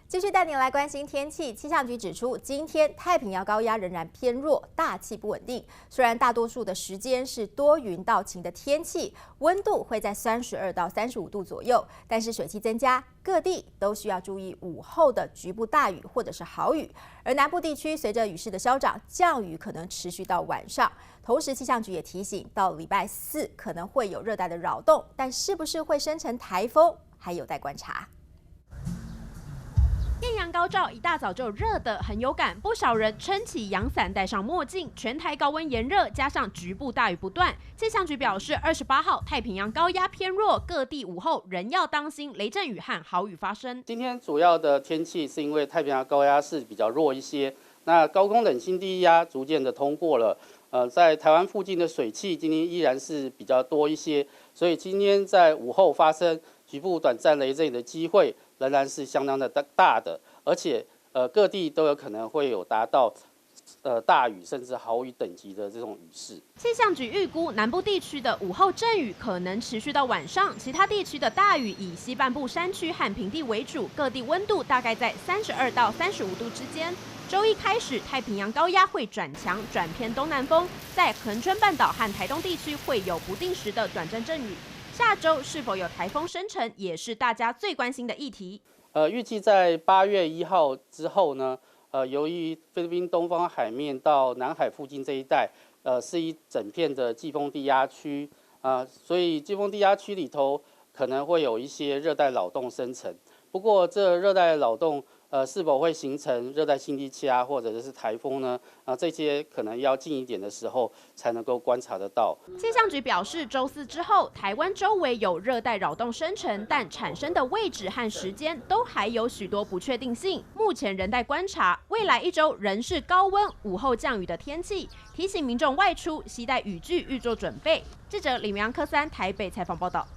继续带您来关心天气。气象局指出，今天太平洋高压仍然偏弱，大气不稳定。虽然大多数的时间是多云到晴的天气，温度会在32到35度左右，但是水汽增加，各地都需要注意午后的局部大雨或者是豪雨。而南部地区随着雨势的消长，降雨可能持续到晚上。同时，气象局也提醒，到礼拜4可能会有热带的扰动，但是不是会生成台风，还有待观察。 艳阳高照，一大早就热得很有感，不少人撑起阳伞，戴上墨镜。全台高温炎热，加上局部大雨不断。气象局表示，28号太平洋高压偏弱，各地午后仍要当心雷阵雨和豪雨发生。今天主要的天气是因为太平洋高压是比较弱一些，那高空冷气低压逐渐的通过了。在台湾附近的水汽今天依然是比较多一些，所以今天在午后发生局部短暂雷阵的机会仍然是相当的大的，而且各地都有可能会有达到大雨甚至豪雨等级的这种雨势。气象局预估，南部地区的午后阵雨可能持续到晚上，其他地区的大雨以西半部山区和平地为主，各地温度大概在32到35度之间。周一开始，太平洋高压会转强，转偏东南风，在恒春半岛和台东地区会有不定时的短暂阵雨。下周是否有台风生成，也是大家最关心的议题。预计在8月1号之后呢，由于菲律宾东方海面到南海附近这一带，是一整片的季风低压区所以季风低压区里头可能会有一些热带扰动生成。不过，这热带扰动是否会形成热带性低气压或者是台风呢？这些可能要近一点的时候才能够观察得到。气象局表示，周4之后，台湾周围有热带扰动生成，但产生的位置和时间都还有许多不确定性，目前仍待观察。未来1周仍是高温、午后降雨的天气，提醒民众外出携带雨具，预做准备。记者李明阳科3台北采访报道。